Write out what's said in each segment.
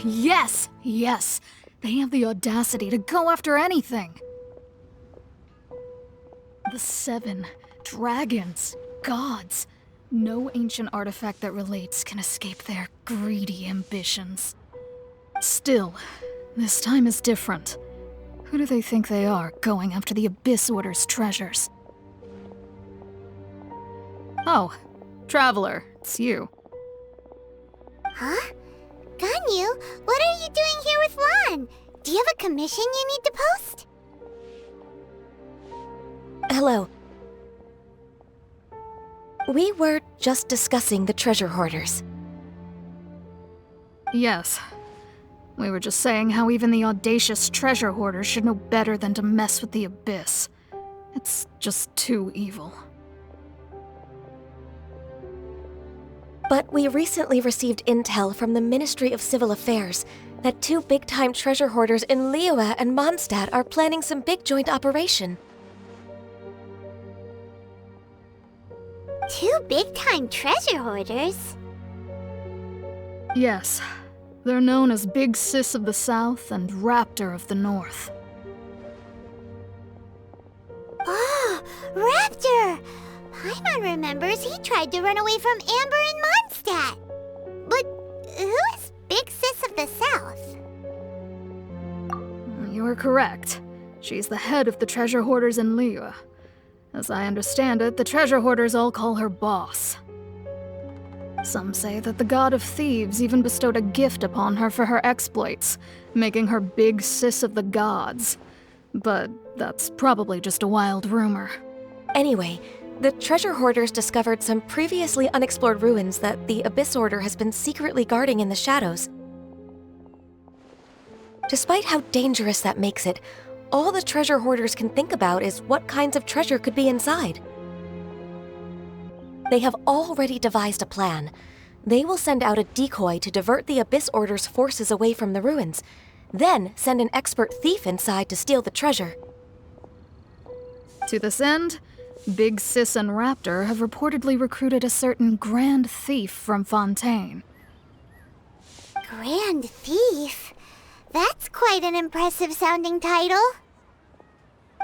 Yes! Yes! They have the audacity to go after anything! The 7 dragons, gods. No ancient artifact that relates can escape their greedy ambitions. Still, this time is different. Who do they think they are, going after the Abyss Order's treasures? Oh, Traveler, it's you. Huh? Ganyu, what are you doing here with Lan? Do you have a commission you need to post? Hello. We were just discussing the treasure hoarders. Yes. We were just saying how even the audacious treasure hoarders should know better than to mess with the Abyss. It's just too evil. But we recently received intel from the Ministry of Civil Affairs that 2 big-time treasure hoarders in Liyue and Mondstadt are planning some big joint operation. 2 big-time treasure hoarders? Yes. They're known as Big Sis of the South and Raptor of the North. Oh, Raptor! Paimon remembers he tried to run away from Amber in Mondstadt. But who is Big Sis of the South? You are correct. She's the head of the treasure hoarders in Liyue. As I understand it, the treasure hoarders all call her boss. Some say that the god of thieves even bestowed a gift upon her for her exploits, making her Big Sis of the gods. But that's probably just a wild rumor. Anyway, the treasure hoarders discovered some previously unexplored ruins that the Abyss Order has been secretly guarding in the shadows. Despite how dangerous that makes it, all the treasure hoarders can think about is what kinds of treasure could be inside. They have already devised a plan. They will send out a decoy to divert the Abyss Order's forces away from the ruins, then send an expert thief inside to steal the treasure. To this end, Big Sis and Raptor have reportedly recruited a certain Grand Thief from Fontaine. Grand Thief? That's quite an impressive sounding title.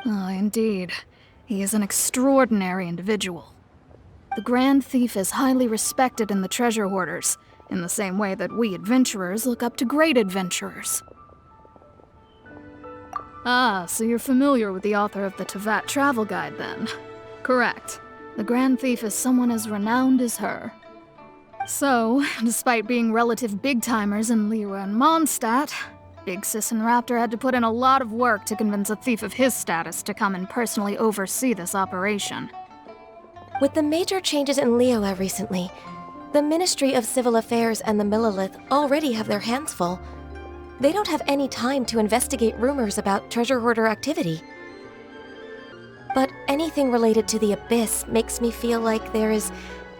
Oh, indeed. He is an extraordinary individual. The Grand Thief is highly respected in the treasure hoarders, in the same way that we adventurers look up to great adventurers. Ah, so you're familiar with the author of the Tevat Travel Guide, then? Correct. The Grand Thief is someone as renowned as her. So, despite being relative big-timers in Liyue and Mondstadt, Big Sis and Raptor had to put in a lot of work to convince a thief of his status to come and personally oversee this operation. With the major changes in Liyue recently, the Ministry of Civil Affairs and the Millelith already have their hands full. They don't have any time to investigate rumors about treasure hoarder activity. But anything related to the Abyss makes me feel like there is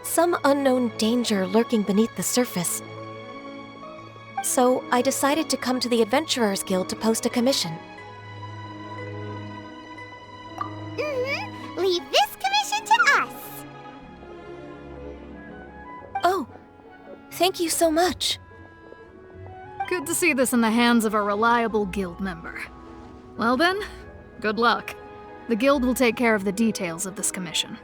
some unknown danger lurking beneath the surface. So I decided to come to the Adventurers Guild to post a commission. Leave this commission to us. Oh, thank you so much. Good to see this in the hands of a reliable guild member. Well then, good luck. The guild will take care of the details of this commission.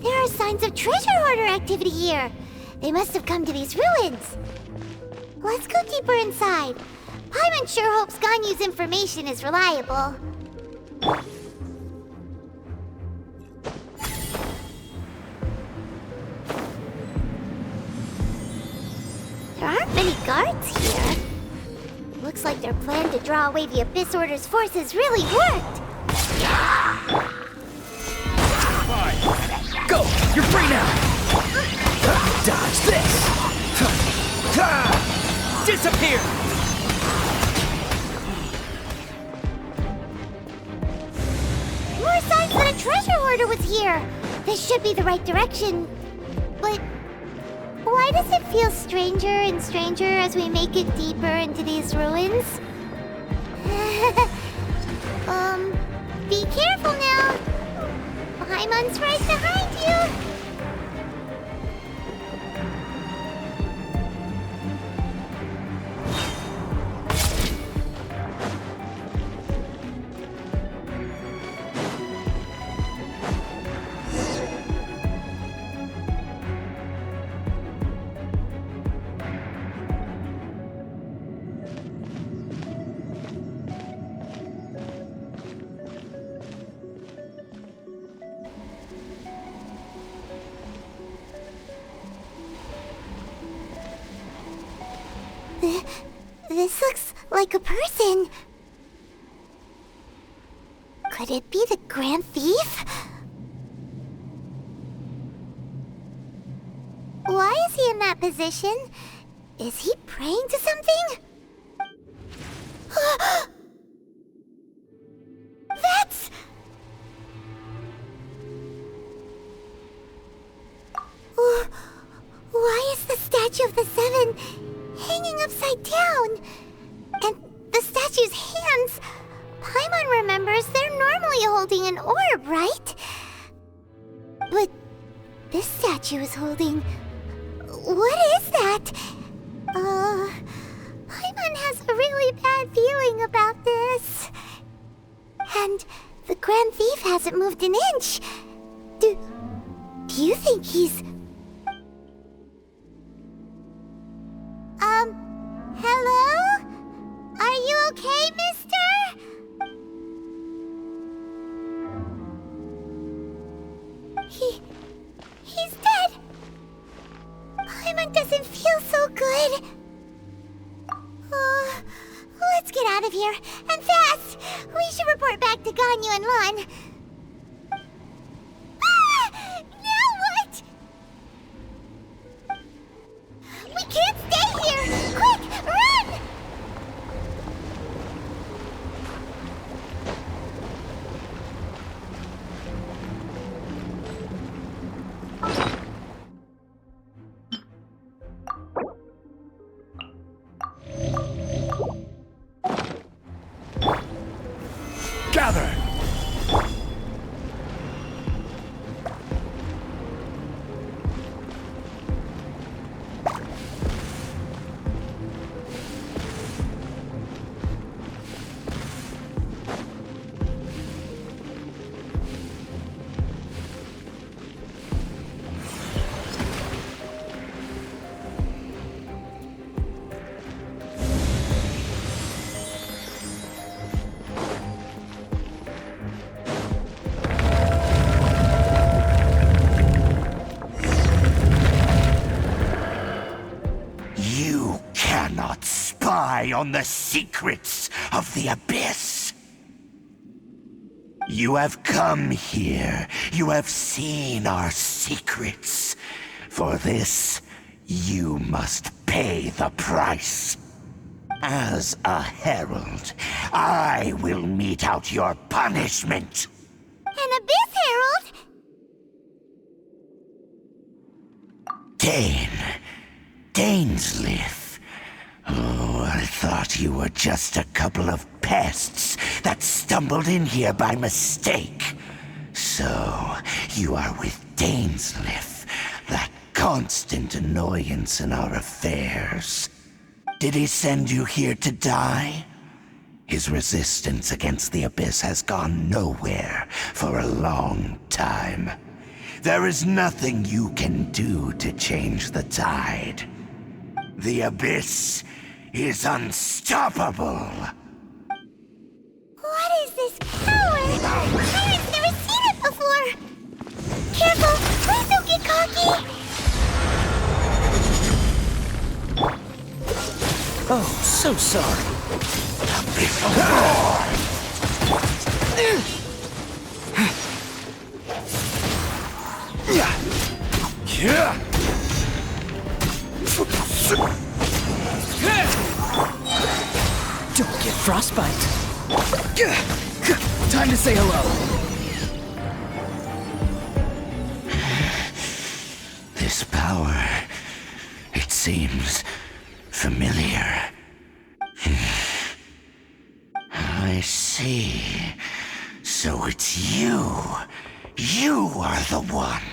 There are signs of treasure hoarder activity here. They must have come to these ruins. Let's go deeper inside. Paimon sure hopes Ganyu's information is reliable. There aren't many guards here. Looks like their plan to draw away the Abyss Order's forces really worked. Fine. Go! You're free now! Dodge this! Disappear! More signs that a treasure hoarder was here! This should be the right direction. But why does it feel stranger and stranger as we make it deeper into these ruins? Be careful now. Paimon's right behind you. This looks like a person. Could it be the Grand Thief? Why is he in that position? Is he praying to something? That's... Why is the statue of the Seven hanging upside down? And the statue's hands... Paimon remembers they're normally holding an orb, right? But this statue is holding... What is that? Paimon has a really bad feeling about this. And the Grand Thief hasn't moved an inch. Do you think he's... Hello? Are you okay, mister? He's dead. Paimon doesn't feel so good. Let's get out of here, and fast! We should report back to Ganyu and Lan. Now what? We can't stay here! Quick, run! Gather! On the secrets of the Abyss. You have come here. You have seen our secrets. For this, you must pay the price. As a herald, I will mete out your punishment. An Abyss Herald? Dainsleif. Oh, I thought you were just a couple of pests that stumbled in here by mistake. So, you are with Dainsleif, that constant annoyance in our affairs. Did he send you here to die? His resistance against the Abyss has gone nowhere for a long time. There is nothing you can do to change the tide. The Abyss is unstoppable. What is this power? I've never seen it before. Careful, please don't get cocky. Oh, so sorry. Don't get frostbite. Time to say hello. This power, it seems familiar. see. So it's you. You are the one.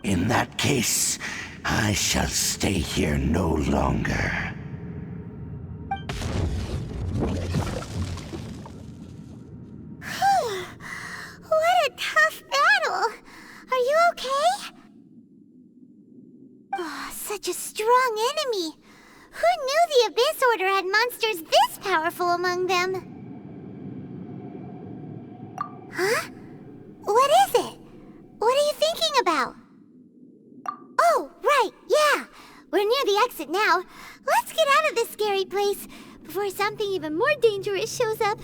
In that case, I shall stay here no longer. What a tough battle! Are you okay? Oh, such a strong enemy! Who knew the Abyss Order had monsters this powerful among them? Huh? What is it? What are you thinking about? Oh, right, yeah! We're near the exit now. Let's get out of this scary place before something even more dangerous shows up.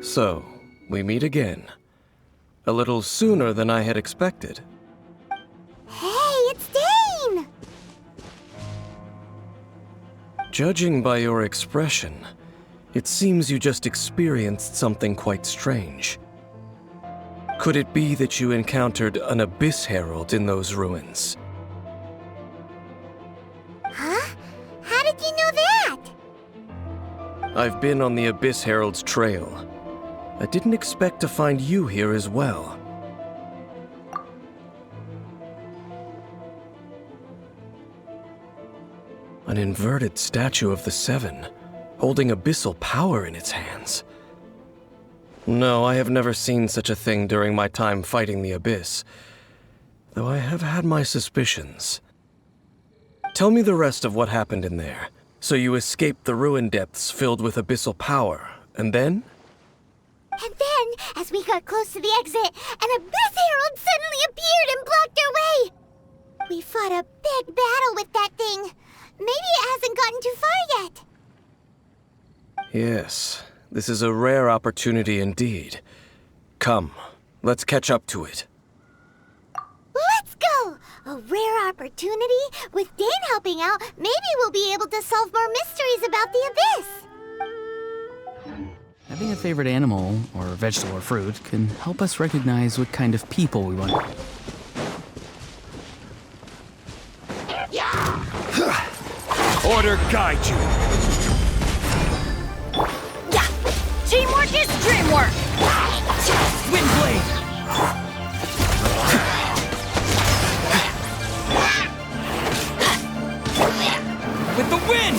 So, we meet again. A little sooner than I had expected. Hey, it's Dane! Judging by your expression, it seems you just experienced something quite strange. Could it be that you encountered an Abyss Herald in those ruins? Huh? How did you know that? I've been on the Abyss Herald's trail. I didn't expect to find you here as well. An inverted statue of the Seven, holding abyssal power in its hands. No, I have never seen such a thing during my time fighting the Abyss, though I have had my suspicions. Tell me the rest of what happened in there. So you escaped the ruin depths filled with abyssal power, and then? And then, as we got close to the exit, an Abyss Herald suddenly appeared and blocked our way! We fought a big battle with that thing. Maybe it hasn't gotten too far yet. Yes, this is a rare opportunity indeed. Come, let's catch up to it. Let's go! A rare opportunity? With Dane helping out, maybe we'll be able to solve more mysteries about the Abyss. Having a favorite animal, or vegetable or fruit, can help us recognize what kind of people we want. Order guide you. Yeah! Teamwork is dreamwork! Windblade! With the wind!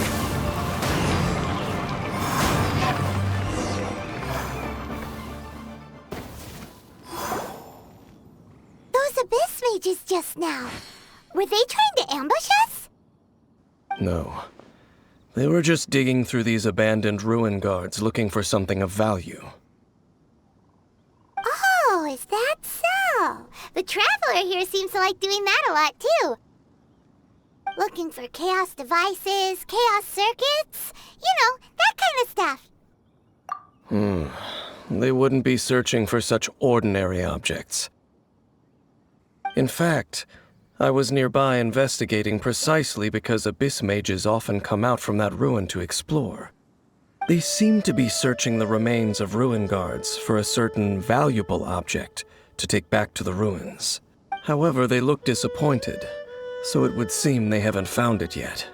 Those Abyss mages just now. Were they trying to ambush us? No. They were just digging through these abandoned ruin guards looking for something of value. Oh, is that so? The Traveler here seems to like doing that a lot, too. Looking for chaos devices, chaos circuits, you know, that kind of stuff. They wouldn't be searching for such ordinary objects. In fact, I was nearby investigating precisely because Abyss mages often come out from that ruin to explore. They seem to be searching the remains of ruin guards for a certain valuable object to take back to the ruins. However, they look disappointed, so it would seem they haven't found it yet.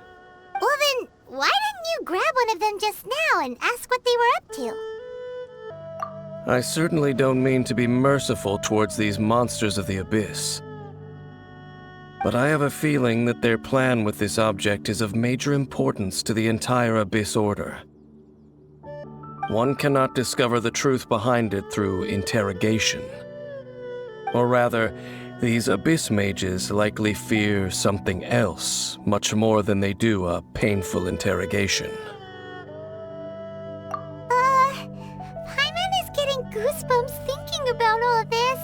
Well then, why didn't you grab one of them just now and ask what they were up to? I certainly don't mean to be merciful towards these monsters of the Abyss. But I have a feeling that their plan with this object is of major importance to the entire Abyss Order. One cannot discover the truth behind it through interrogation. Or rather, these Abyss mages likely fear something else, much more than they do a painful interrogation. Paimon is getting goosebumps thinking about all of this.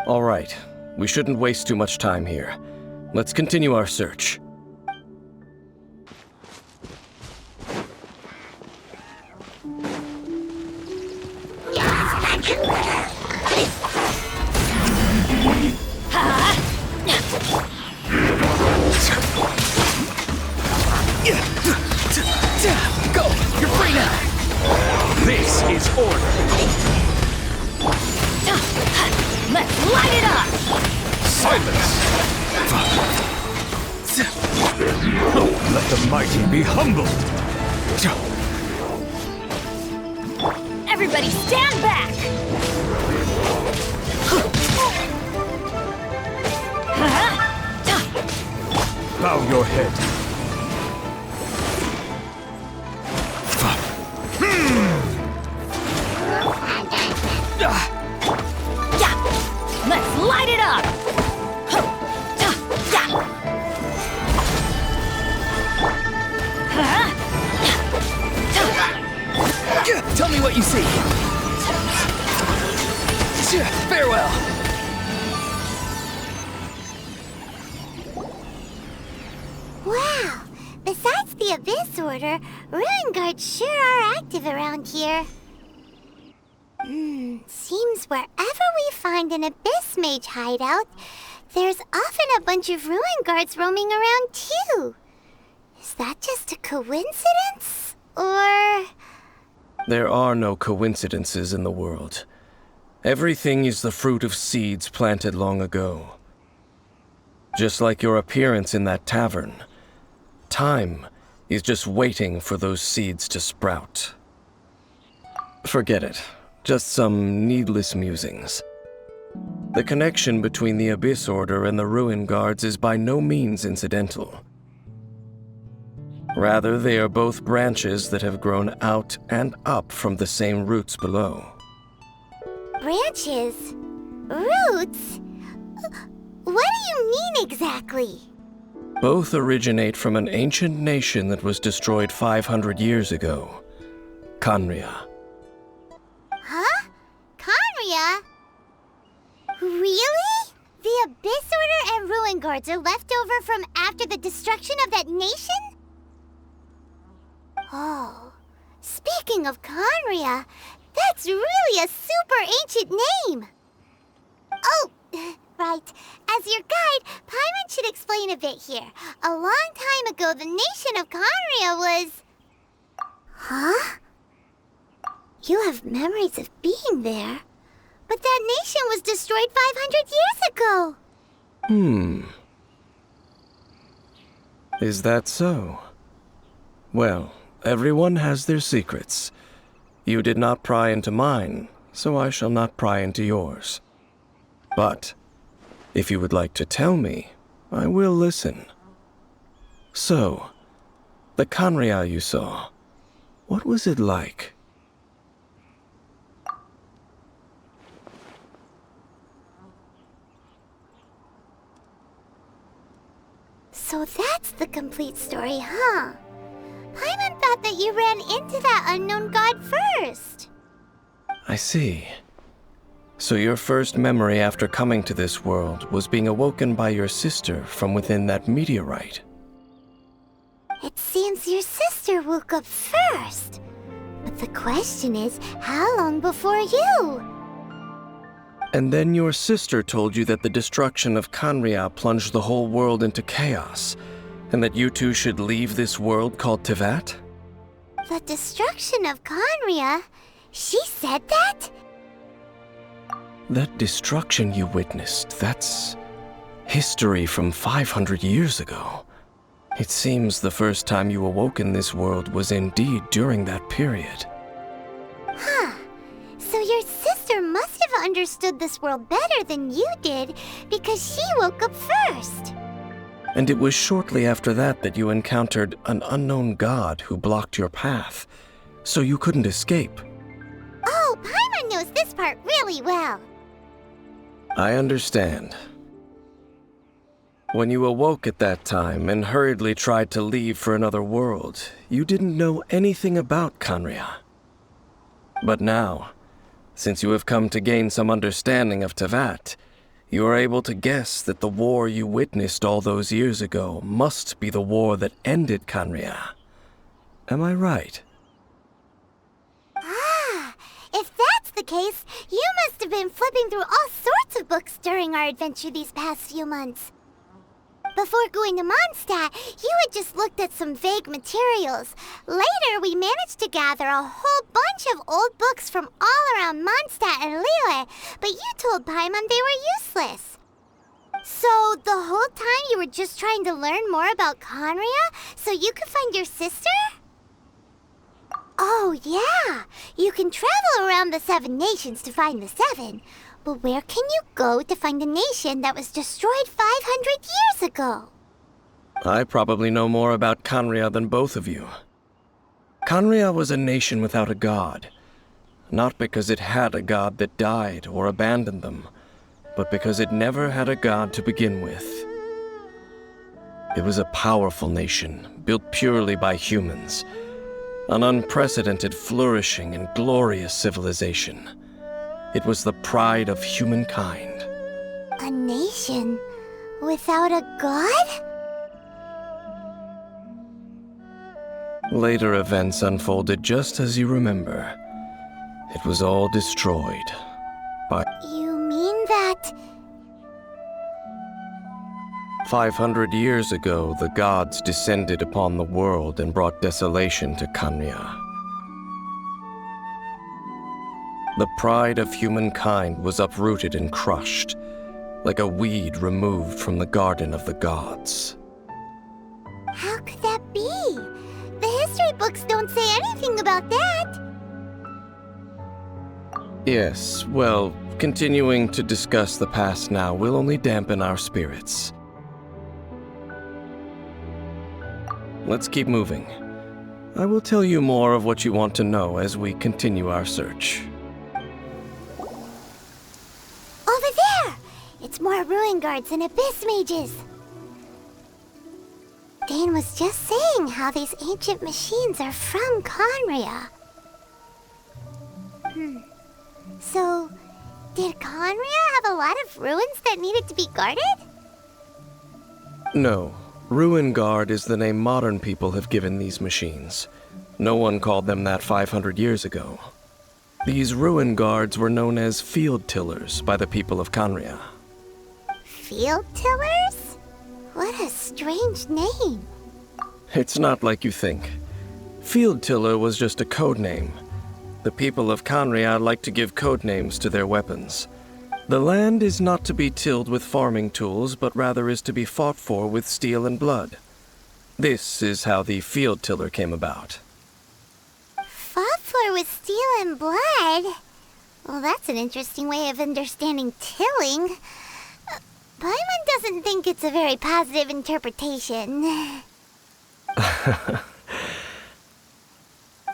All right, we shouldn't waste too much time here. Let's continue our search. Go! You're free now! This is order! Let's light it up! Silence! Let the mighty be humbled! Everybody stand back! Bow your head. Yeah! Let's light it up! Tell me what you see. Farewell. Wow! Besides the Abyss Order, Ruin Guards sure are active around here. Seems wherever we find an Abyss Mage hideout, there's often a bunch of Ruin Guards roaming around too. Is that just a coincidence? Or... There are no coincidences in the world. Everything is the fruit of seeds planted long ago. Just like your appearance in that tavern, time is just waiting for those seeds to sprout. Forget it. Just some needless musings. The connection between the Abyss Order and the Ruin Guards is by no means incidental. Rather, they are both branches that have grown out and up from the same roots below. branches? Roots? What do you mean exactly? Both originate from an ancient nation that was destroyed 500 years ago. Khaenri'ah. Huh? Khaenri'ah? Really? The Abyss Order and Ruin Guards are left over from after the destruction of that nation? Oh, speaking of Khaenri'ah, that's really a super ancient name. Oh, right. As your guide, Paimon should explain a bit here. A long time ago, the nation of Khaenri'ah was... Huh? You have memories of being there. But that nation was destroyed 500 years ago. Is that so? Well, everyone has their secrets. You did not pry into mine, so I shall not pry into yours. But, if you would like to tell me, I will listen. So, the Khaenri'ah you saw, what was it like? So that's the complete story, huh? Paimon thought that you ran into that unknown god first. I see. So your first memory after coming to this world was being awoken by your sister from within that meteorite. It seems your sister woke up first. But the question is, how long before you? And then your sister told you that the destruction of Khaenri'ah plunged the whole world into chaos, and that you two should leave this world called Teyvat? The destruction of Khaenri'ah? She said that? That destruction you witnessed, that's history from 500 years ago. It seems the first time you awoke in this world was indeed during that period. Huh. So your sister must have understood this world better than you did, because she woke up first. And it was shortly after that that you encountered an unknown god who blocked your path, so you couldn't escape. Oh, Paimon knows this part really well. I understand. When you awoke at that time and hurriedly tried to leave for another world, you didn't know anything about Khaenri'ah. But now, since you have come to gain some understanding of Teyvat, you are able to guess that the war you witnessed all those years ago must be the war that ended Khaenri'ah. Am I right? Ah, if that's the case, you must have been flipping through all sorts of books during our adventure these past few months. Before going to Mondstadt, you had just looked at some vague materials. Later, we managed to gather a whole bunch of old books from all around Mondstadt and Liyue, but you told Paimon they were useless. So, the whole time you were just trying to learn more about Khaenri'ah so you could find your sister? Oh, yeah! You can travel around the 7 nations to find the 7. But where can you go to find a nation that was destroyed 500 years ago? I probably know more about Khaenri'ah than both of you. Khaenri'ah was a nation without a god. Not because it had a god that died or abandoned them, but because it never had a god to begin with. It was a powerful nation, built purely by humans. An unprecedented, flourishing, and glorious civilization. It was the pride of humankind. A nation without a god? Later events unfolded just as you remember. It was all destroyed by... You mean that... 500 years ago, the gods descended upon the world and brought desolation to Khaenri'ah. The pride of humankind was uprooted and crushed, like a weed removed from the garden of the gods. How could that be? The history books don't say anything about that. Yes, well, continuing to discuss the past now will only dampen our spirits. Let's keep moving. I will tell you more of what you want to know as we continue our search. Over there! It's more ruin guards and abyss mages. Dane was just saying how these ancient machines are from Khaenri'ah. So, did Khaenri'ah have a lot of ruins that needed to be guarded? No. Ruin Guard is the name modern people have given these machines. No one called them that 500 years ago. These Ruin Guards were known as Field Tillers by the people of Khaenri'ah. Field Tillers? What a strange name. It's not like you think. Field Tiller was just a code name. The people of Khaenri'ah like to give code names to their weapons. The land is not to be tilled with farming tools, but rather is to be fought for with steel and blood. This is how the Field Tiller came about. Fought for with steel and blood? Well, that's an interesting way of understanding tilling. Paimon doesn't think it's a very positive interpretation.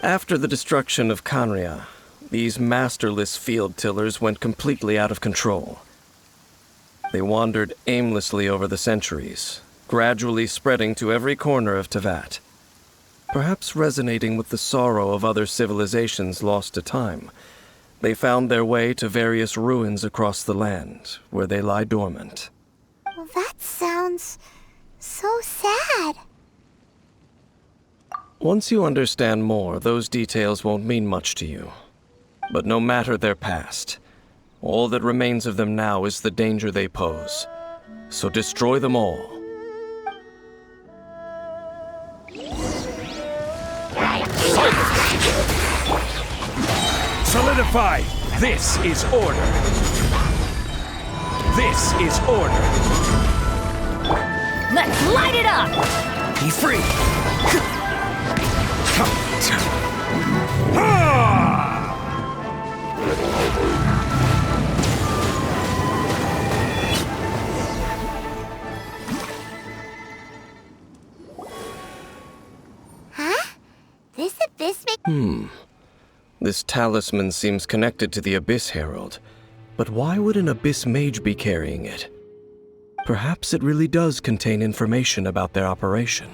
After the destruction of Khaenri'ah, these masterless field tillers went completely out of control. They wandered aimlessly over the centuries, gradually spreading to every corner of Teyvat. Perhaps resonating with the sorrow of other civilizations lost to time, they found their way to various ruins across the land, where they lie dormant. Well, that sounds so sad. Once you understand more, those details won't mean much to you. But no matter their past, all that remains of them now is the danger they pose. So destroy them all. Solidify! This is order! This is order! Let's light it up! Be free! Huh? This abyss This talisman seems connected to the Abyss Herald. But why would an Abyss Mage be carrying it? Perhaps it really does contain information about their operation.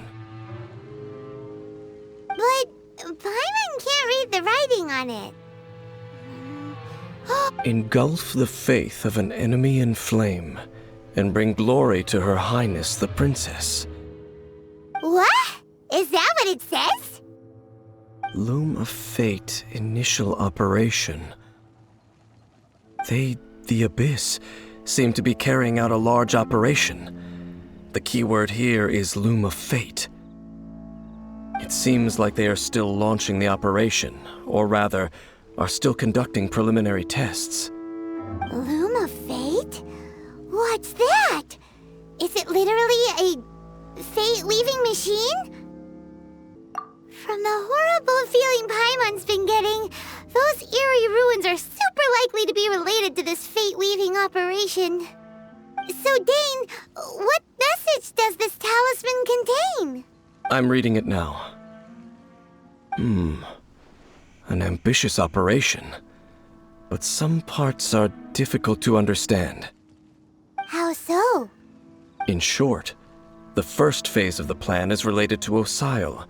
But Paimon can't read the writing on it. Engulf the faith of an enemy in flame, and bring glory to Her Highness the Princess. What? Is that what it says? Loom of Fate, initial operation. They, the Abyss, seem to be carrying out a large operation. The keyword here is Loom of Fate. It seems like they are still launching the operation, or rather, are still conducting preliminary tests. Loom of Fate? What's that? Is it literally a fate-leaving machine? From the horrible feeling Paimon's been getting, those eerie ruins are super likely to be related to this fate-weaving operation. So, Dane, what message does this talisman contain? I'm reading it now. An ambitious operation. But some parts are difficult to understand. How so? In short, the first phase of the plan is related to Osile,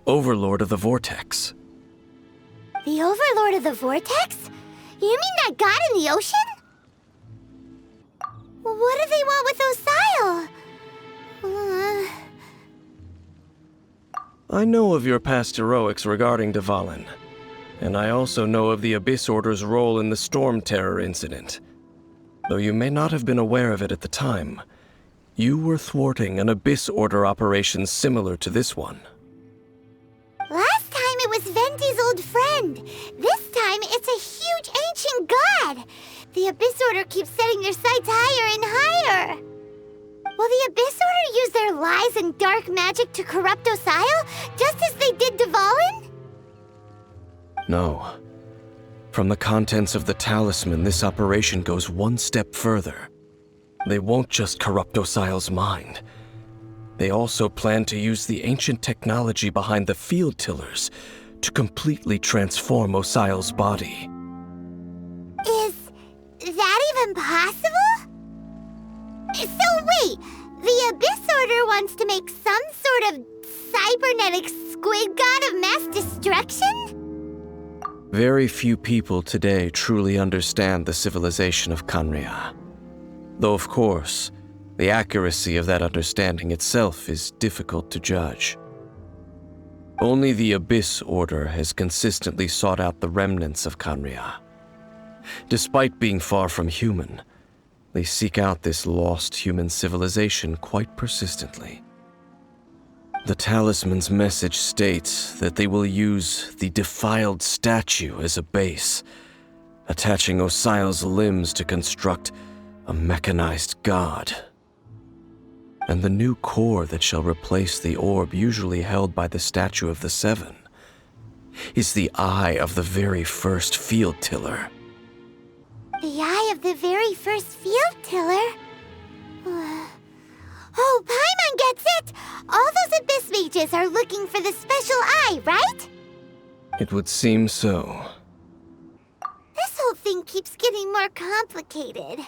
Overlord of the Vortex. The Overlord of the Vortex? You mean that god in the ocean? What do they want with Osile? I know of your past heroics regarding Dvalin, and I also know of the Abyss Order's role in the Storm Terror incident. Though you may not have been aware of it at the time, you were thwarting an Abyss Order operation similar to this one. Last time it was Venti's old friend. This time it's a huge ancient god. The Abyss Order keeps setting their sights higher and higher. Will the Abyss Order use their lies and dark magic to corrupt Osile, just as they did Dvalin? No. From the contents of the talisman, this operation goes one step further. They won't just corrupt Osile's mind. They also plan to use the ancient technology behind the field tillers to completely transform Osile's body. Is that even possible? So wait, the Abyss Order wants to make some sort of cybernetic squid god of mass destruction? Very few people today truly understand the civilization of Khaenri'ah. Though of course, the accuracy of that understanding itself is difficult to judge. Only the Abyss Order has consistently sought out the remnants of Khaenri'ah. Despite being far from human, they seek out this lost human civilization quite persistently. The talisman's message states that they will use the defiled statue as a base, attaching Osile's limbs to construct a mechanized god. And the new core that shall replace the orb usually held by the Statue of the Seven is the eye of the very first field tiller. The eye of the very first field tiller? Oh, Paimon gets it! All those Abyss mages are looking for the special eye, right? It would seem so. This whole thing keeps getting more complicated.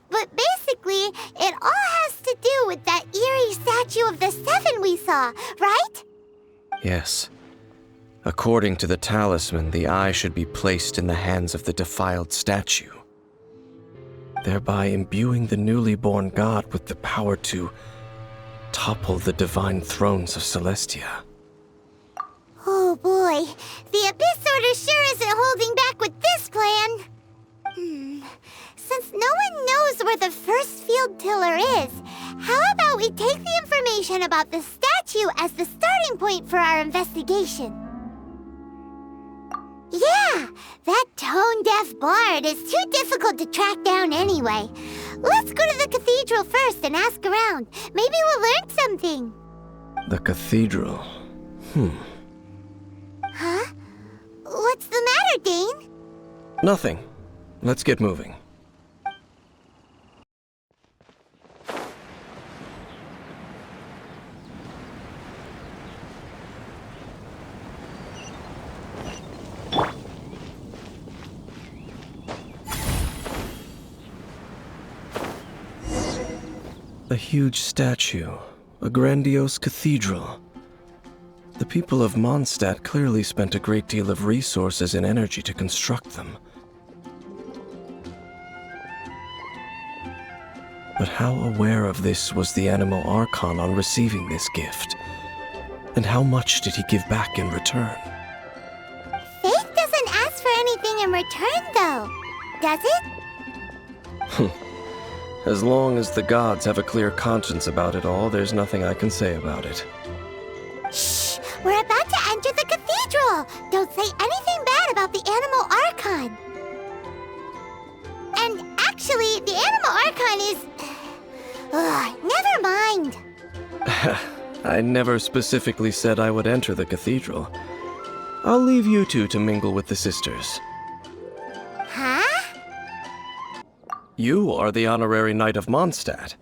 But basically, it all has to do with that eerie Statue of the Seven we saw, right? Yes. According to the talisman, the eye should be placed in the hands of the defiled statue, thereby imbuing the newly born god with the power to topple the divine thrones of Celestia. Oh boy, the Abyss Order sure isn't holding back with this plan. Since no one knows where the first field tiller is, how about we take the information about the statue as the starting point for our investigation? Yeah, that tone-deaf bard is too difficult to track down anyway. Let's go to the cathedral first and ask around. Maybe we'll learn something. The cathedral? Huh? What's the matter, Dane? Nothing. Let's get moving. A huge statue, a grandiose cathedral. The people of Mondstadt clearly spent a great deal of resources and energy to construct them. But how aware of this was the animal Archon on receiving this gift? And how much did he give back in return? Faith doesn't ask for anything in return, though, does it? As long as the gods have a clear conscience about it all, there's nothing I can say about it. Shh! We're about to enter the cathedral! Don't say anything bad about the animal Archon! And actually, the animal Archon is... never mind! I never specifically said I would enter the cathedral. I'll leave you two to mingle with the sisters. Huh? You are the honorary knight of Mondstadt.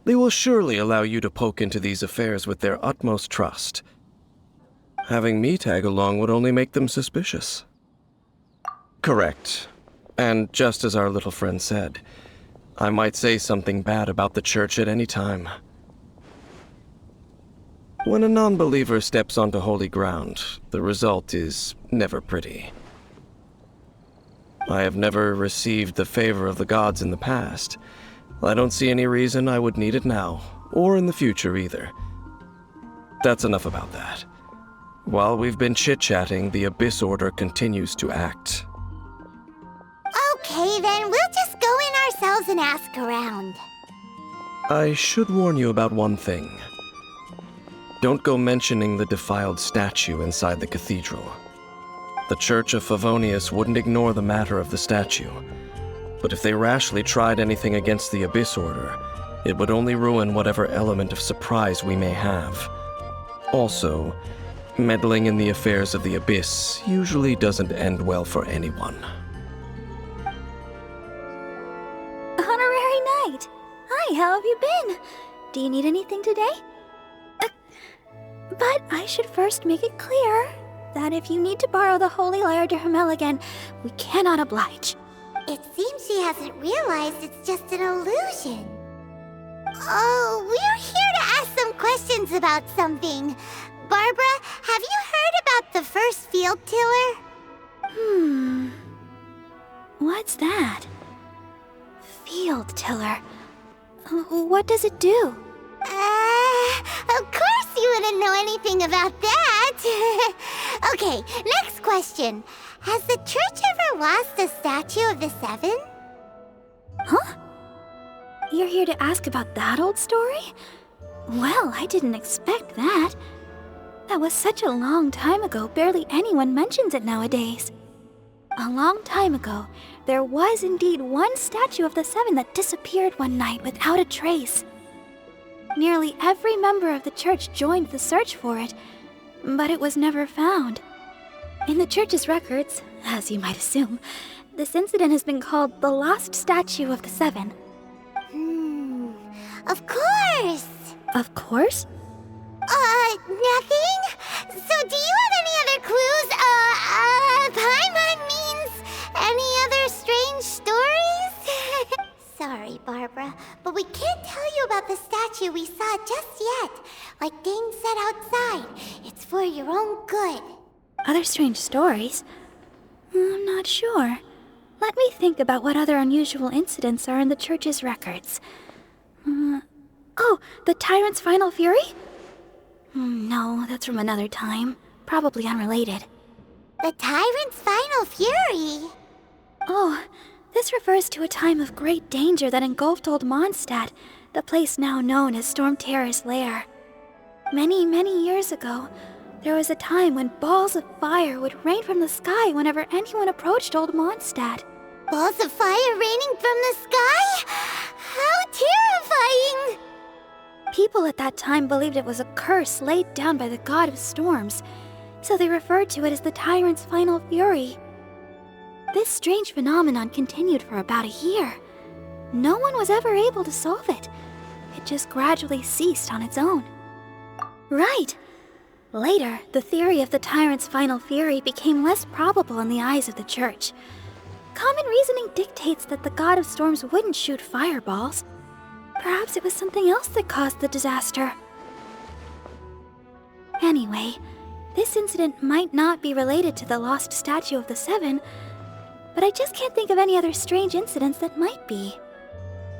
They will surely allow you to poke into these affairs with their utmost trust. Having me tag along would only make them suspicious. Correct. And just as our little friend said, I might say something bad about the church at any time. When a non-believer steps onto holy ground, the result is never pretty. I have never received the favor of the gods in the past. I don't see any reason I would need it now, or in the future either. That's enough about that. While we've been chit-chatting, the Abyss Order continues to act. Okay, then we'll just go in ourselves and ask around. I should warn you about one thing. Don't go mentioning the defiled statue inside the cathedral. The Church of Favonius wouldn't ignore the matter of the statue, but if they rashly tried anything against the Abyss Order, it would only ruin whatever element of surprise we may have. Also, meddling in the affairs of the Abyss usually doesn't end well for anyone. Honorary Knight! Hi, how have you been? Do you need anything today? But I should first make it clear that if you need to borrow the Holy Lyre de Hermel again, we cannot oblige. It seems she hasn't realized it's just an illusion. Oh, we're here to ask some questions about something. Barbara, have you heard about the first field tiller? What's that? Field tiller. What does it do? Of course you wouldn't know anything about that. Okay, next question. Has the church ever lost a statue of the Seven? Huh? You're here to ask about that old story? Well, I didn't expect that. That was such a long time ago, barely anyone mentions it nowadays. A long time ago, there was indeed one statue of the Seven that disappeared one night without a trace. Nearly every member of the church joined the search for it, but it was never found. In the church's records, as you might assume, this incident has been called the Lost Statue of the Seven. Of course! Of course? Nothing? So do you have any other clues? Paimon means any other strange stories? Sorry, Barbara, but we can't tell you about the statue we saw just yet. Like Dane said outside, it's for your own good. Other strange stories? I'm not sure. Let me think about what other unusual incidents are in the church's records. Oh, the Tyrant's Final Fury? No, that's from another time. Probably unrelated. The Tyrant's Final Fury? Oh, this refers to a time of great danger that engulfed old Mondstadt, the place now known as Storm Terror's lair. Many, many years ago, there was a time when balls of fire would rain from the sky whenever anyone approached old Mondstadt. Balls of fire raining from the sky? How terrifying! People at that time believed it was a curse laid down by the god of storms, so they referred to it as the Tyrant's Final Fury. This strange phenomenon continued for about a year. No one was ever able to solve it. It just gradually ceased on its own. Right! Later, the theory of the Tyrant's Final Fury became less probable in the eyes of the church. Common reasoning dictates that the god of storms wouldn't shoot fireballs. Perhaps it was something else that caused the disaster. Anyway, this incident might not be related to the lost statue of the Seven, but I just can't think of any other strange incidents that might be.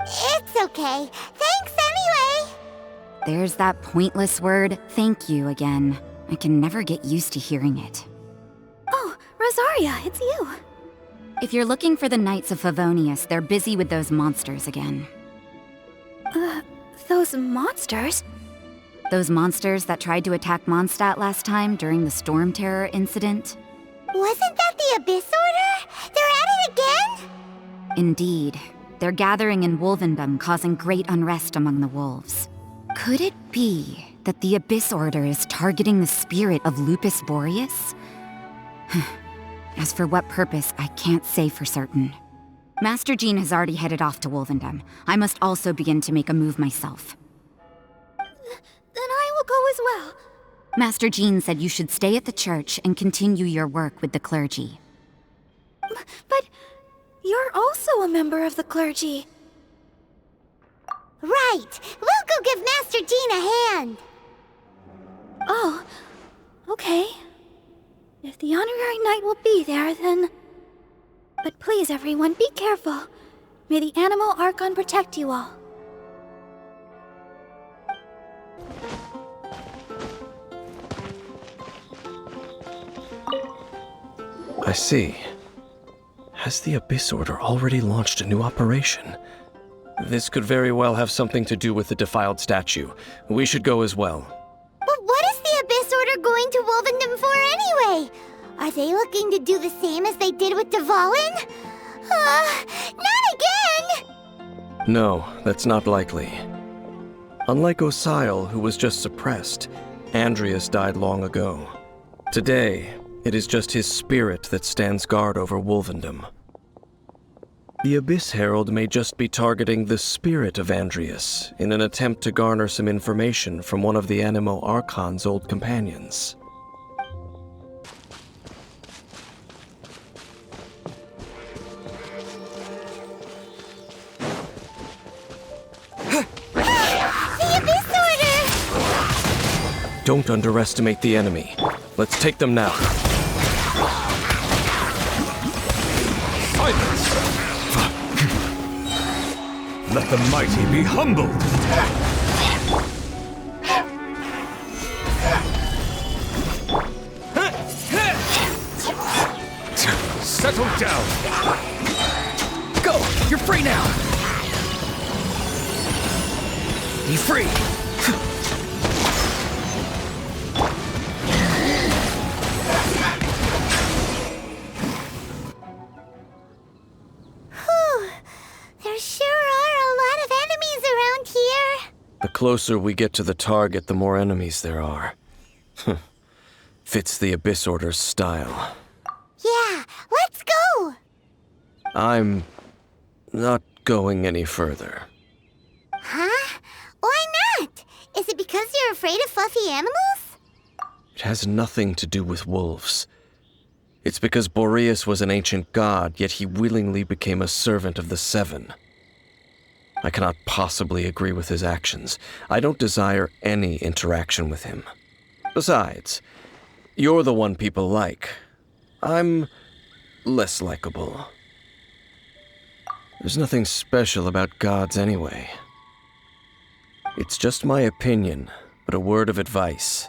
It's okay. Thanks anyway! There's that pointless word, thank you, again. I can never get used to hearing it. Oh, Rosaria, it's you. If you're looking for the Knights of Favonius, they're busy with those monsters again. Those monsters? Those monsters that tried to attack Mondstadt last time during the Storm Terror incident? Wasn't that the Abyss Order? They're at it again? Indeed. They're gathering in Wolvendom, causing great unrest among the wolves. Could it be that the Abyss Order is targeting the spirit of Lupus Boreas? As for what purpose, I can't say for certain. Master Jean has already headed off to Wolvendom. I must also begin to make a move myself. Then I will go as well. Master Jean said you should stay at the church and continue your work with the clergy. But you're also a member of the clergy. Right! We'll go give Master Jean a hand! Oh, okay. If the honorary knight will be there, then... But please, everyone, be careful. May the animal Archon protect you all. I see. Has the Abyss Order already launched a new operation? This could very well have something to do with the defiled statue. We should go as well. But what is the Abyss Order going to Wolvendom for anyway? Are they looking to do the same as they did with Dvalin? Not again! No, that's not likely. Unlike Osile, who was just suppressed, Andreas died long ago. Today, it is just his spirit that stands guard over Wolvendom. The Abyss Herald may just be targeting the spirit of Andreas in an attempt to garner some information from one of the Animo Archon's old companions. The Abyss Order! Don't underestimate the enemy. Let's take them now. Silence! Let the mighty be humbled! Settle down! Go! You're free now! Be free! There sure are a lot of enemies around here. The closer we get to the target, the more enemies there are. Fits the Abyss Order's style. Yeah, let's go! I'm not going any further. Huh? Why not? Is it because you're afraid of fluffy animals? It has nothing to do with wolves. It's because Boreas was an ancient god, yet he willingly became a servant of the Seven. I cannot possibly agree with his actions. I don't desire any interaction with him. Besides, you're the one people like. I'm less likable. There's nothing special about gods anyway. It's just my opinion, but a word of advice.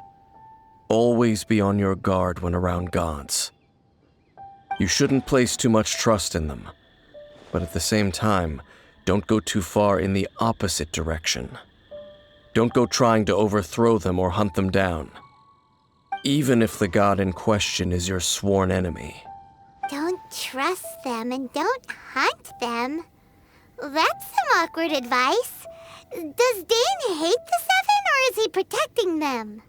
Always be on your guard when around gods. You shouldn't place too much trust in them, but at the same time, don't go too far in the opposite direction. Don't go trying to overthrow them or hunt them down, even if the god in question is your sworn enemy. Don't trust them and don't hunt them. That's some awkward advice. Does Dane hate the Seven, or is he protecting them?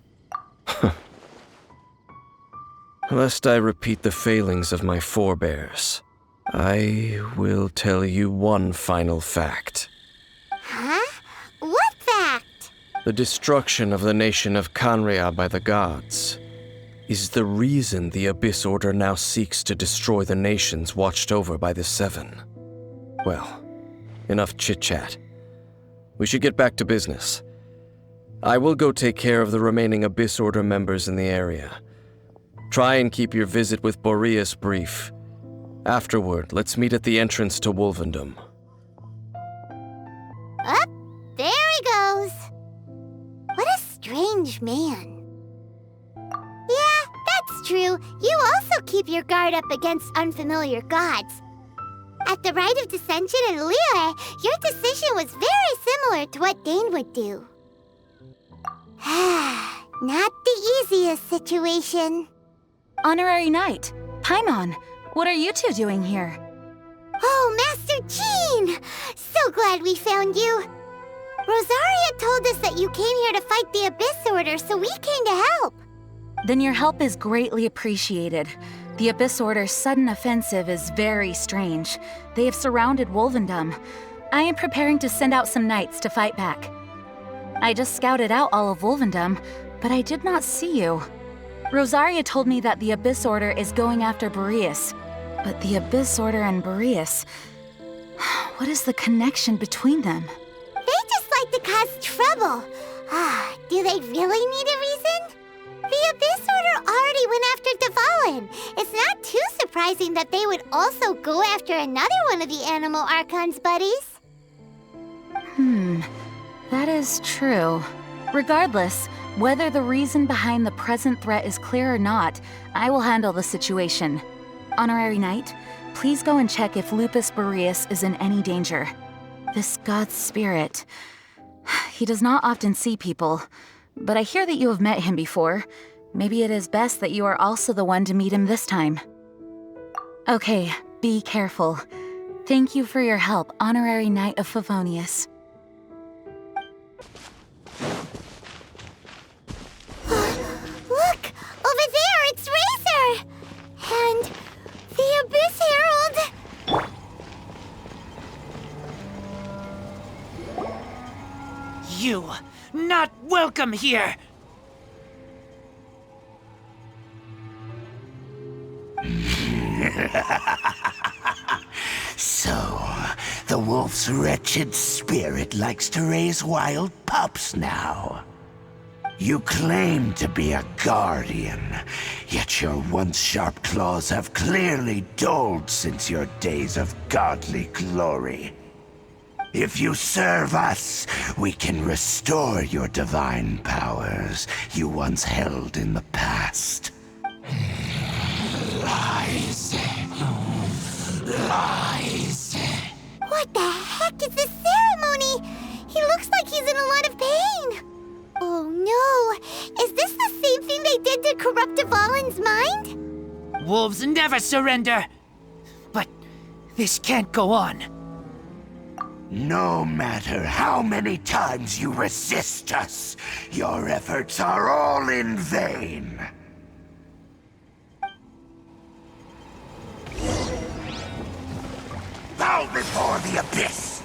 Lest I repeat the failings of my forebears, I will tell you one final fact. Huh? What fact? The destruction of the nation of Canria by the gods is the reason the Abyss Order now seeks to destroy the nations watched over by the Seven. Well, enough chit-chat. We should get back to business. I will go take care of the remaining Abyss Order members in the area. Try and keep your visit with Boreas brief. Afterward, let's meet at the entrance to Wolvendom. Up, there he goes. What a strange man. Yeah, that's true. You also keep your guard up against unfamiliar gods. At the Rite of Dissension in Liyue, your decision was very similar to what Dane would do. Not the easiest situation. Honorary Knight, Paimon, what are you two doing here? Oh, Master Jean! So glad we found you. Rosaria told us that you came here to fight the Abyss Order, so we came to help. Then your help is greatly appreciated. The Abyss Order's sudden offensive is very strange. They have surrounded Wolvendom. I am preparing to send out some knights to fight back. I just scouted out all of Wolvendom, but I did not see you. Rosaria told me that the Abyss Order is going after Boreas. But the Abyss Order and Boreas... What is the connection between them? They just like to cause trouble. Do they really need a reason? The Abyss Order already went after Dvalin. It's not too surprising that they would also go after another one of the Animal Archon's buddies. That is true. Regardless, whether the reason behind the present threat is clear or not, I will handle the situation. Honorary Knight, please go and check if Lupus Boreas is in any danger. This god's spirit... He does not often see people, but I hear that you have met him before. Maybe it is best that you are also the one to meet him this time. Okay, be careful. Thank you for your help, Honorary Knight of Favonius. Look! Over there, it's Razor! And the Abyss Herald! You, not welcome here! So, the wolf's wretched spirit likes to raise wild pups now. You claim to be a guardian, yet your once sharp claws have clearly dulled since your days of godly glory. If you serve us, we can restore your divine powers you once held in the past. Lies. Lies. What the heck is this ceremony? He looks like he's in a lot of pain. Oh no! Is this the same thing they did to corrupt Dvalin's mind? Wolves never surrender! But this can't go on. No matter how many times you resist us, your efforts are all in vain. Bow before the abyss!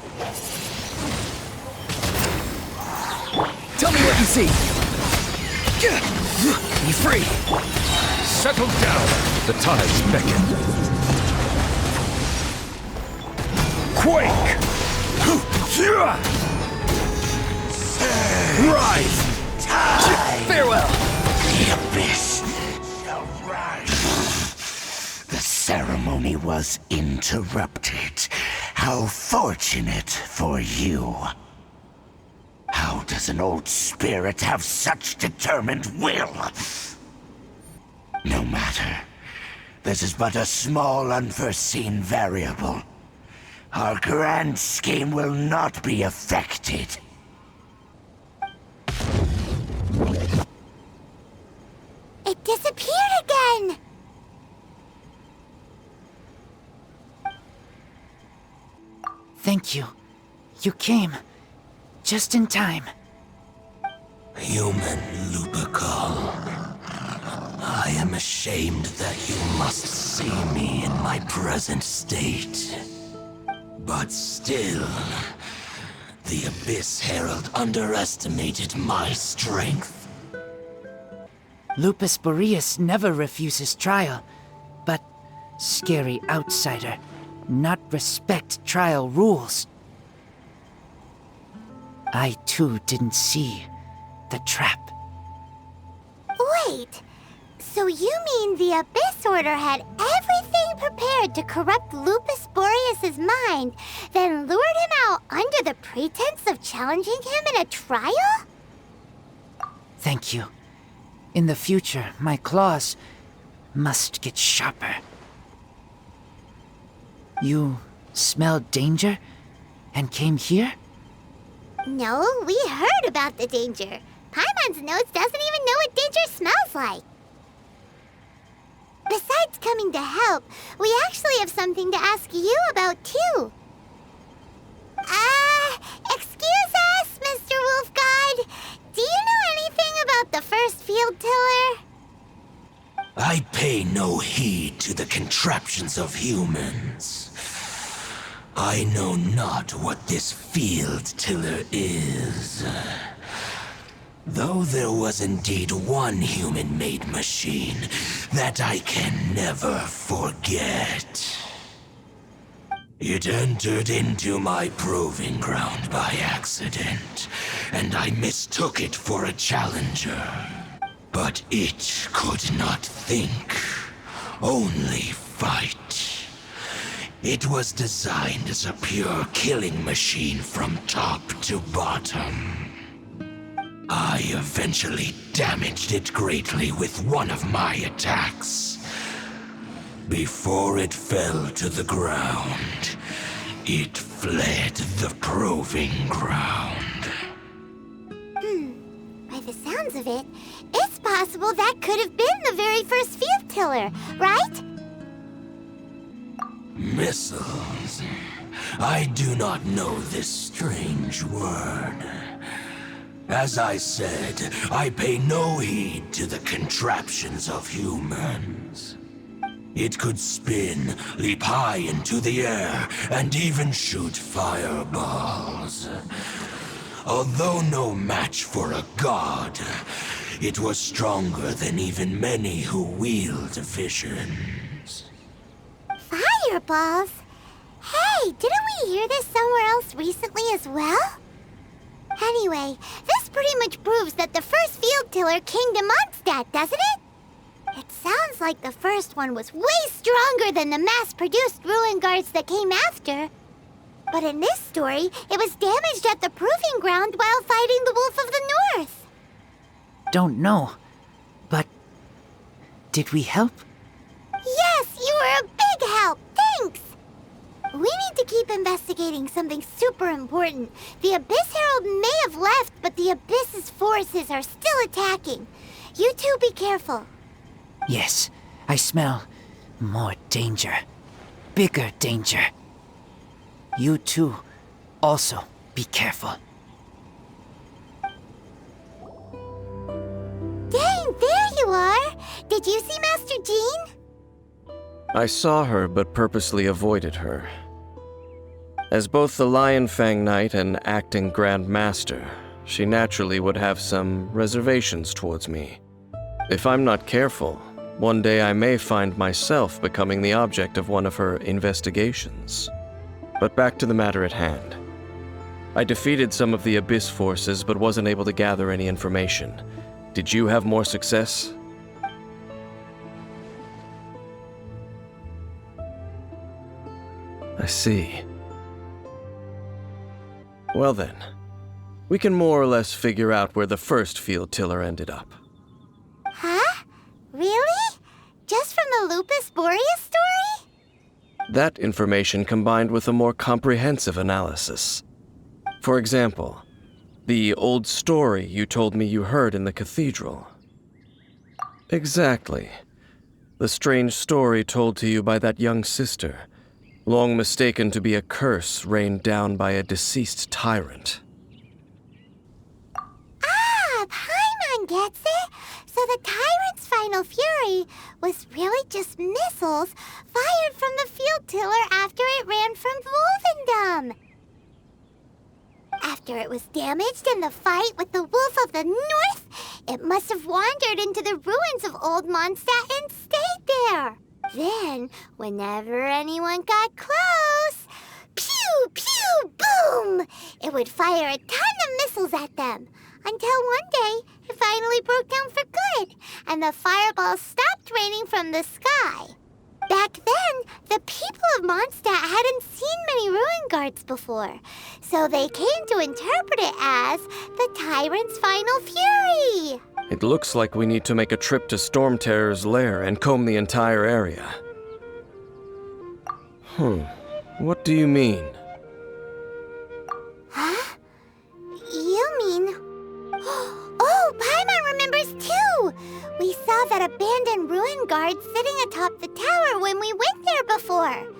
Tell me what you see! Be free! Settle down! The tides beckon. Quake! Rise! Farewell! The abyss shall rise. The ceremony was interrupted. How fortunate for you. How does an old spirit have such determined will? No matter. This is but a small unforeseen variable. Our grand scheme will not be affected. It disappeared again! Thank you. You came. Just in time. Human Lupercal. I am ashamed that you must see me in my present state. But still, the Abyss Herald underestimated my strength. Lupus Boreas never refuses trial, but scary outsider, not respect trial rules. I too didn't see the trap. Wait, so you mean the Abyss Order had everything prepared to corrupt Lupus Boreas' mind, then lured him out under the pretense of challenging him in a trial? Thank you. In the future, my claws must get sharper. You smelled danger and came here? No, we heard about the danger. Paimon's nose doesn't even know what danger smells like. Besides coming to help, we actually have something to ask you about, too. Excuse us, Mr. Wolf God. Do you know anything about the first field tiller? I pay no heed to the contraptions of humans. I know not what this field tiller is. Though there was indeed one human-made machine that I can never forget. It entered into my proving ground by accident, and I mistook it for a challenger. But it could not think, only fight. It was designed as a pure killing machine from top to bottom. I eventually damaged it greatly with one of my attacks. Before it fell to the ground, it fled the proving ground. By the sounds of it, it's possible that could have been the very first field tiller, right? Missiles. I do not know this strange word. As I said, I pay no heed to the contraptions of humans. It could spin, leap high into the air, and even shoot fireballs. Although no match for a god, it was stronger than even many who wield visions. Fireballs? Hey, didn't we hear this somewhere else recently as well? Anyway, this pretty much proves that the first field tiller came to Mondstadt, doesn't it? It sounds like the first one was way stronger than the mass-produced ruin guards that came after. But in this story, it was damaged at the proving ground while fighting the Wolf of the North. Don't know, but did we help? Yes, you were a big help. Thanks. We need to keep investigating something super important. The Abyss Herald may have left, but the Abyss's forces are still attacking. You two be careful. Yes, I smell more danger. Bigger danger. You two also be careful. Dang, there you are! Did you see Master Jean? I saw her, but purposely avoided her. As both the Lion Fang Knight and acting Grand Master, she naturally would have some reservations towards me. If I'm not careful, one day I may find myself becoming the object of one of her investigations. But back to the matter at hand. I defeated some of the Abyss forces, but wasn't able to gather any information. Did you have more success? I see. Well then, we can more or less figure out where the first field tiller ended up. Huh? Really? Just from the Lupus Boreas story? That information combined with a more comprehensive analysis. For example, the old story you told me you heard in the cathedral. Exactly. The strange story told to you by that young sister, long mistaken to be a curse rained down by a deceased tyrant. Ah, Paimon gets it! So the tyrant's final fury was really just missiles fired from the field tiller after it ran from Wolvendom. After it was damaged in the fight with the Wolf of the North, it must have wandered into the ruins of Old Mondstadt and stayed there. Then, whenever anyone got close, pew, pew, boom! It would fire a ton of missiles at them. Until one day, it finally broke down for good, and the fireballs stopped raining from the sky. Back then, the people of Mondstadt hadn't seen many ruin guards before, so they came to interpret it as the tyrant's final fury. It looks like we need to make a trip to Storm Terror's lair and comb the entire area. What do you mean? Huh? You mean... Oh, Paimon remembers too! We saw that abandoned ruin guard sitting atop the tower when we went there before.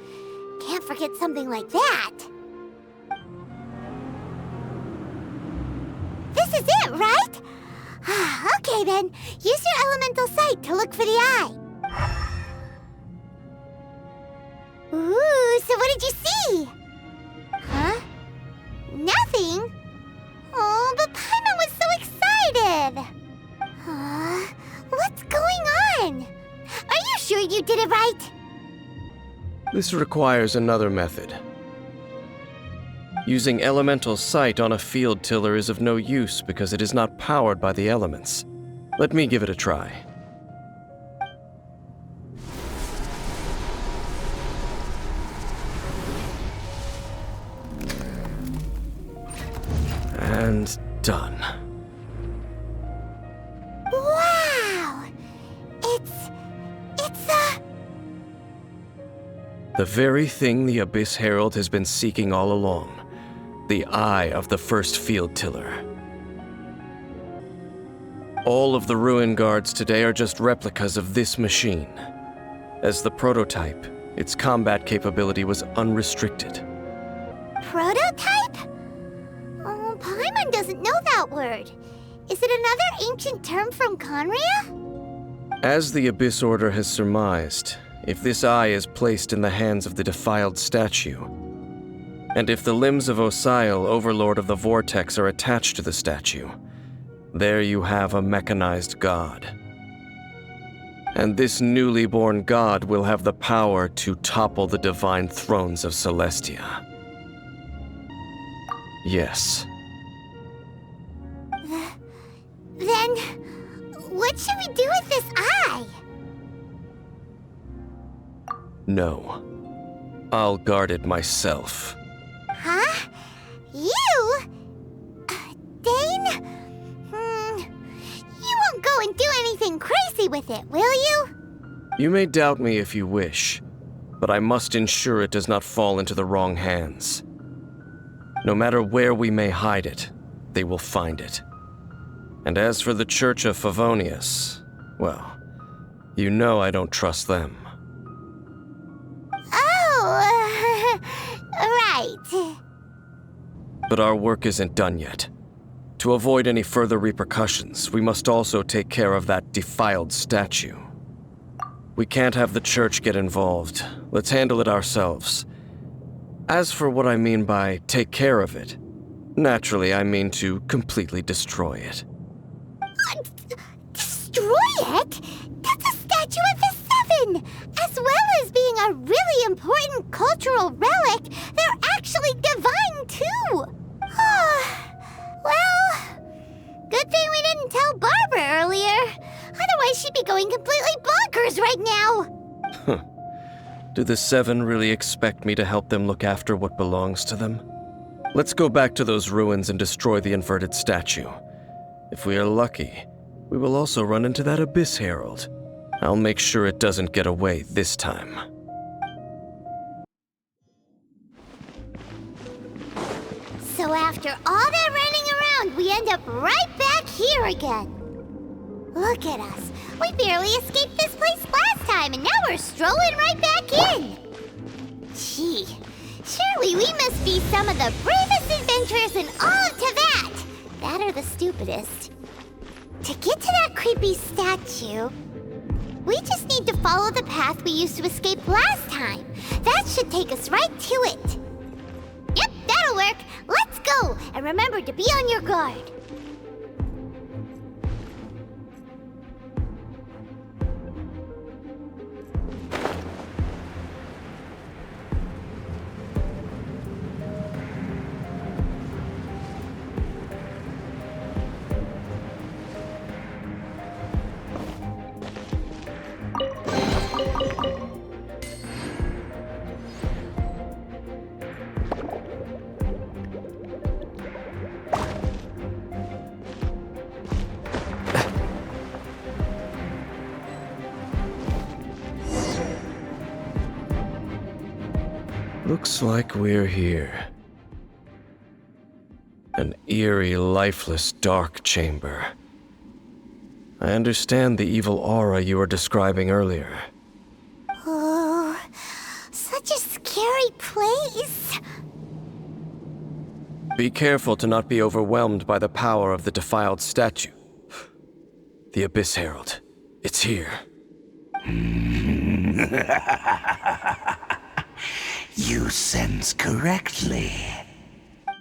Can't forget something like that. This is it, right? Okay then, use your elemental sight to look for the eye. what did you see? Huh? Nothing? Oh, but Paimon was so excited! What's going on? Are you sure you did it right? This requires another method. Using elemental sight on a field tiller is of no use because it is not powered by the elements. Let me give it a try. And done. Wow! It's the very thing the Abyss Herald has been seeking all along. The eye of the first field tiller. All of the ruin guards today are just replicas of this machine. As the prototype, its combat capability was unrestricted. Prototype? Oh, Paimon doesn't know that word. Is it another ancient term from Conria? As the Abyss Order has surmised, if this eye is placed in the hands of the defiled statue, and if the limbs of Osial, Overlord of the Vortex, are attached to the statue, there you have a mechanized god. And this newly born god will have the power to topple the divine thrones of Celestia. Yes. Then, what should we do with this eye? No. I'll guard it myself. Huh? You? Dane? You won't go and do anything crazy with it, will you? You may doubt me if you wish, but I must ensure it does not fall into the wrong hands. No matter where we may hide it, they will find it. And as for the Church of Favonius, well, you know I don't trust them. Oh, right. But our work isn't done yet. To avoid any further repercussions, we must also take care of that defiled statue. We can't have the church get involved. Let's handle it ourselves. As for what I mean by take care of it, naturally I mean to completely destroy it. Destroy it? That's a statue of the Seven! As well as being a really important cultural relic, they're actually divine too! Well, good thing we didn't tell Barbara earlier. Otherwise she'd be going completely bonkers right now! Do the Seven really expect me to help them look after what belongs to them? Let's go back to those ruins and destroy the inverted statue. If we are lucky, we will also run into that Abyss Herald. I'll make sure it doesn't get away this time. So after all that running around, we end up right back here again. Look at us. We barely escaped this place last time, and now we're strolling right back in. Gee, surely we must be some of the bravest adventurers in all of Teyvat. That or the stupidest. To get to that creepy statue, we just need to follow the path we used to escape last time. That should take us right to it. Yep, that'll work. Let's go, and remember to be on your guard. Looks like we're here. An eerie, lifeless, dark chamber. I understand the evil aura you were describing earlier. Oh, such a scary place. Be careful to not be overwhelmed by the power of the defiled statue. The Abyss Herald. It's here. You sense correctly.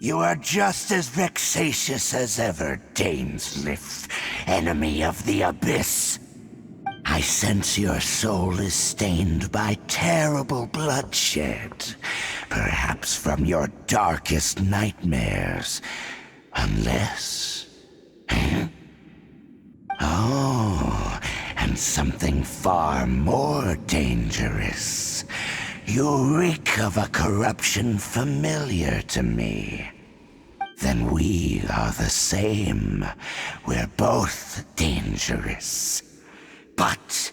You are just as vexatious as ever, Dainsleif, enemy of the Abyss. I sense your soul is stained by terrible bloodshed, perhaps from your darkest nightmares. Unless... Oh, and something far more dangerous. You reek of a corruption familiar to me. Then we are the same. We're both dangerous. But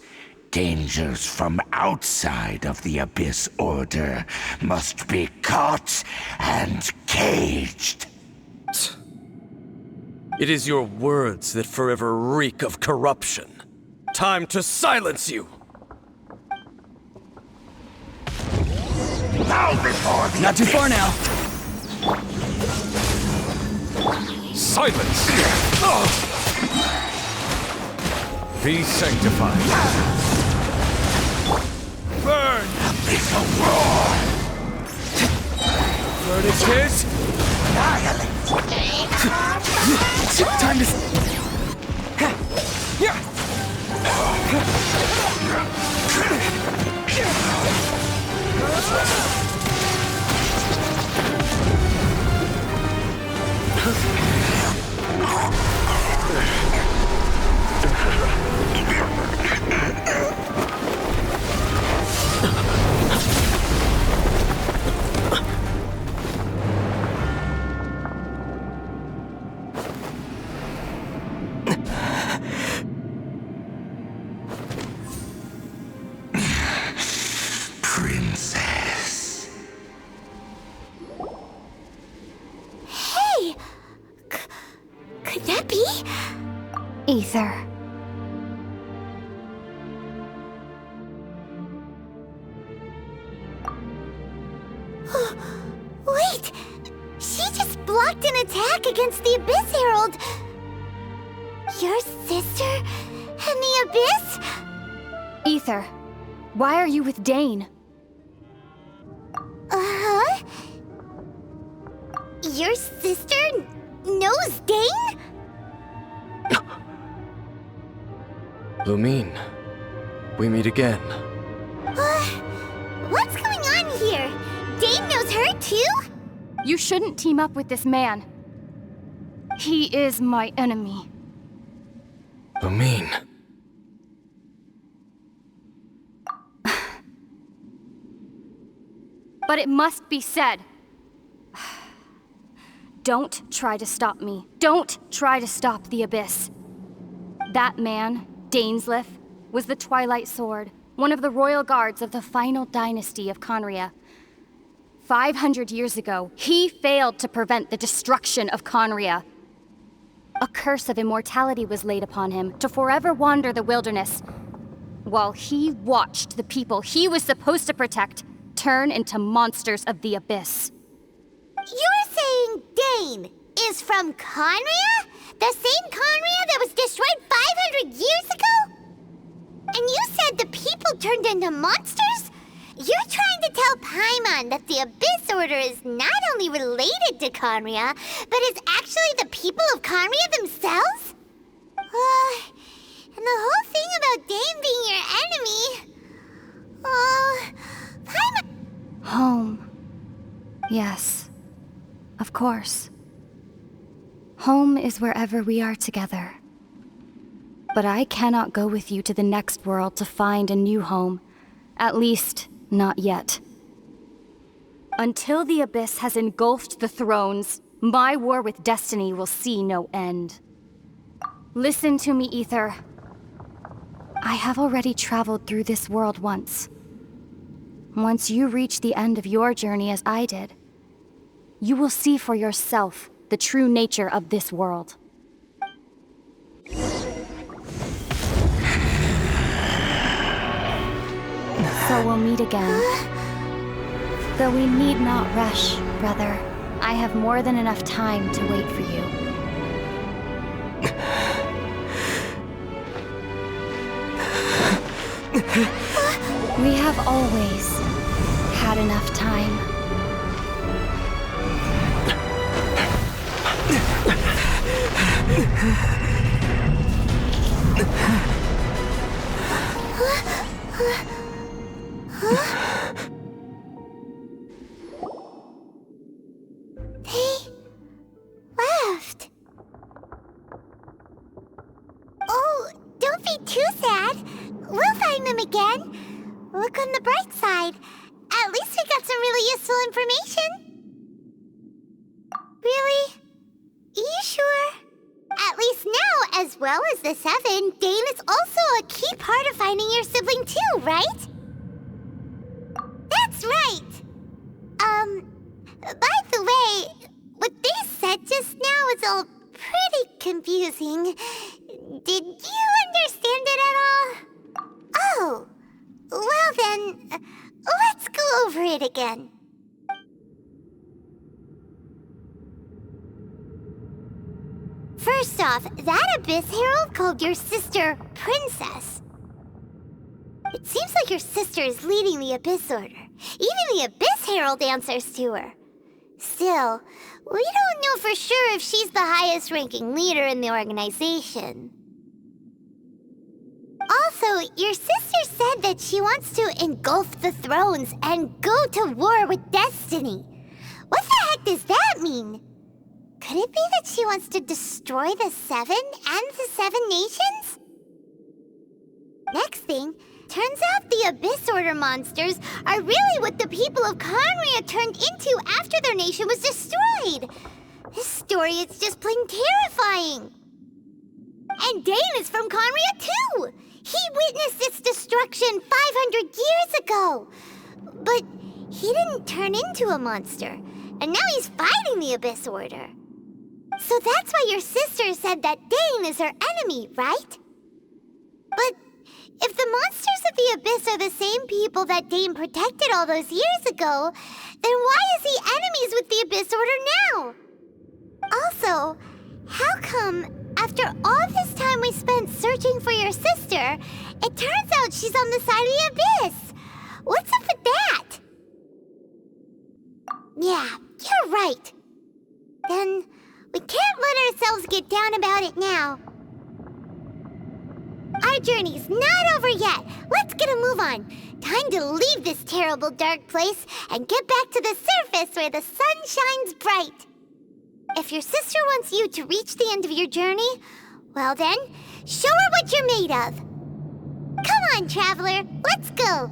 dangers from outside of the Abyss Order must be caught and caged. It is your words that forever reek of corruption. Time to silence you! Bow before the Not too far now. Silence! Be sanctified. Burn! Abyssal roar! Verdict is... Time to... Princess. Hey! Could that be? Ether. Wait! She just blocked an attack against the Abyss Herald! Your sister and the Abyss? Ether, why are you with Dane? Uh-huh? Your sister knows Dane? Lumine, we meet again. What's going on here? Dane knows her too? You shouldn't team up with this man. He is my enemy. Lumine. But it must be said. Don't try to stop me. Don't try to stop the Abyss. That man, Dainsleif, was the Twilight Sword, one of the royal guards of the final dynasty of Conria. 500 years ago, he failed to prevent the destruction of Conria. A curse of immortality was laid upon him to forever wander the wilderness, while he watched the people he was supposed to protect turn into monsters of the Abyss. You're saying Dane is from Conria? The same Conria that was destroyed 500 years ago? And you said the people turned into monsters? You're trying to tell Paimon that the Abyss Order is not only related to Conria, but is actually the people of Conria themselves? And the whole thing about Dane being your enemy... Paimon... Home. Yes. Of course. Home is wherever we are together. But I cannot go with you to the next world to find a new home. At least, not yet. Until the Abyss has engulfed the thrones, my war with destiny will see no end. Listen to me, Ether. I have already traveled through this world once. Once you reach the end of your journey as I did, you will see for yourself the true nature of this world. So we'll meet again. Though we need not rush, brother. I have more than enough time to wait for you. We have always had enough time. They left. Oh, don't be too sad. We'll find them again. Look on the bright side. At least we got some really useful information. Really? Are you sure? At least now, as well as the Seven, Dane is also a key part of finding your sibling too, right? That's right! By the way, what they said just now is all pretty confusing. Did you understand it at all? Oh, well then, let's go over it again. First off, that Abyss Herald called your sister Princess. It seems like your sister is leading the Abyss Order. Even the Abyss Herald answers to her. Still, we don't know for sure if she's the highest-ranking leader in the organization. Also, your sister said that she wants to engulf the thrones and go to war with Destiny. What the heck does that mean? Could it be that she wants to destroy the Seven and the Seven Nations? Next thing, turns out the Abyss Order monsters are really what the people of Conria turned into after their nation was destroyed. This story is just plain terrifying. And Dane is from Conria too! He witnessed its destruction 500 years ago! But he didn't turn into a monster, and now he's fighting the Abyss Order. So that's why your sister said that Dane is her enemy, right? But if the monsters of the Abyss are the same people that Dane protected all those years ago, then why is he enemies with the Abyss Order now? Also, how come, after all this time we spent searching for your sister, it turns out she's on the side of the Abyss? What's up with that? Yeah, you're right. Then we can't let ourselves get down about it now. Our journey's not over yet. Let's get a move on. Time to leave this terrible dark place and get back to the surface where the sun shines bright. If your sister wants you to reach the end of your journey, well then, show her what you're made of. Come on, traveler, let's go.